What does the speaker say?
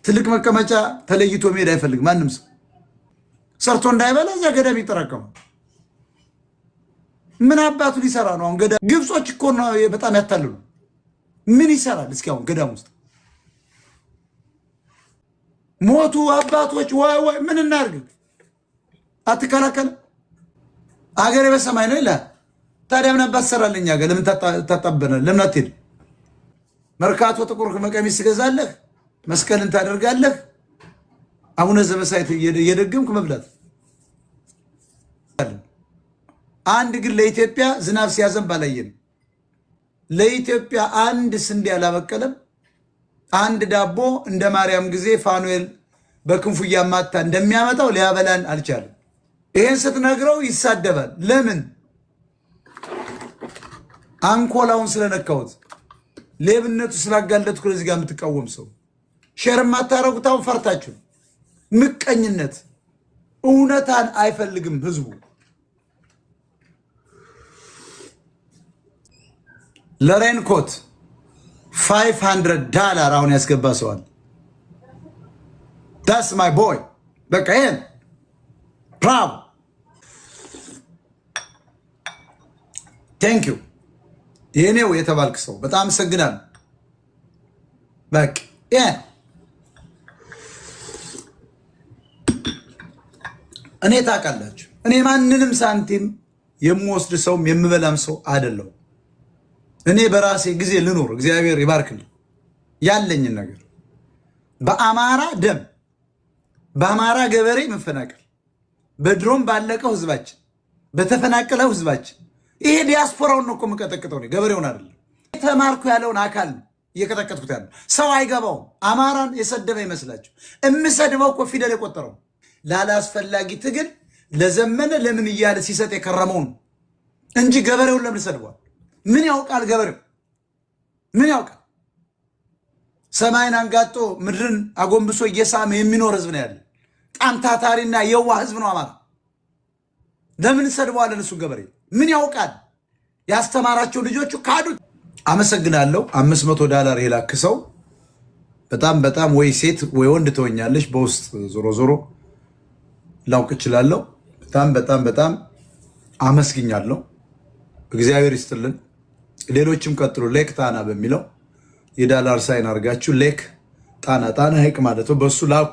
ትልቅ መቀመጫ ተለይቶ መሄድ አይፈልግ ማንም ሰው ሰርቶ እንዳይበላ እዛ ገዳም ይጠራቀማል። ምን አባቱ ሊሰራ ነው? አሁን ገዳም ግብጾች እኮ ነው በጣም ያታልሉ። ምን ይሰራል እስኪ አሁን ገዳም ውስጥ? ሞቱ አባቶች ወይ ምን እናርግ? አትከላከል አገሬ በሰማይ ነው ይላል። ታዲያ ምን አባት ሰራልኝ አገ ለምን ታጣበነ? ለምን አትሄድ? መርካቶ ጥቁር መቀሚስ ትገዛለህ፣ መስቀልን ታደርጋለህ፣ አቡነ ዘበሳይት እየደገምክ መብላት። አንድ ግን ለኢትዮጵያ ዝናብ ሲያዘንብ አላየንም። ለኢትዮጵያ አንድ ስንዴ አላበቀለም። አንድ ዳቦ እንደ ማርያም ጊዜ ፋኑኤል በክንፉ እያማታ እንደሚያመጣው ሊያበላን አልቻለም። ይሄን ስትነግረው ይሳደባል። ለምን? አንኮላውን ስለነካሁት ሌብነቱ ስላጋለጥኩ ለዚህ ጋር የምትቃወም ሰው ሼር ማታረጉት አሁን ፈርታችሁ ምቀኝነት እውነታን አይፈልግም ህዝቡ። ለሬንኮት $500 አሁን ያስገባ ሰዋል። that's my boy በቃ ይሄን bravo thank you የኔው የተባልክ ሰው በጣም አመሰግናለሁ። በቃ እኔ ታውቃላችሁ እኔ ማንንም ሳንቲም የምወስድ ሰውም የምበላም ሰው አይደለም። እኔ በራሴ ጊዜ ልኖር እግዚአብሔር ይባርክልኝ ያለኝን ነገር በአማራ ደም በአማራ ገበሬ መፈናቀል በድሮም ባለቀው ህዝባችን በተፈናቀለው ህዝባችን ይሄ ዲያስፖራውን ነው እኮ የምቀጠቅጠው ነው ገበሬውን አይደለም። ተማርኩ ያለውን አካል እየቀጠቀጥኩት ያለው ሰው አይገባውም። አማራን የሰደበ ይመስላችሁ? እምሰድበው እኮ ፊደል የቆጠረው ላላስፈላጊ ትግል ለዘመነ ለምን እያለ ሲሰጥ የከረመው ነው እንጂ ገበሬውን ለምን ሰድቧል? ምን ያውቃል ገበሬው? ምን ያውቃል? ሰማይን አንጋጦ ምድርን አጎንብሶ እየሳመ የሚኖር ህዝብ ነው ያለ። በጣም ታታሪና የዋህ ህዝብ ነው አማራ። ለምን ሰድቧለን? እሱ ገበሬ ምን ያውቃል? ያስተማራቸው ልጆቹ ካዱት። አመሰግናለሁ። $500 የላክሰው በጣም ወይ ሴት ወይ ወንድ ትሆኛለሽ። በውስጥ ዞሮ ላውቅ እችላለሁ። በጣም አመስግኛለሁ። እግዚአብሔር ይስጥልን። ሌሎችም ቀጥሉ። ሌክ ጣና በሚለው የዳላር ሳይን አድርጋችሁ ሌክ ጣና ሐይቅ ማለት ነው። በሱ ላኩ።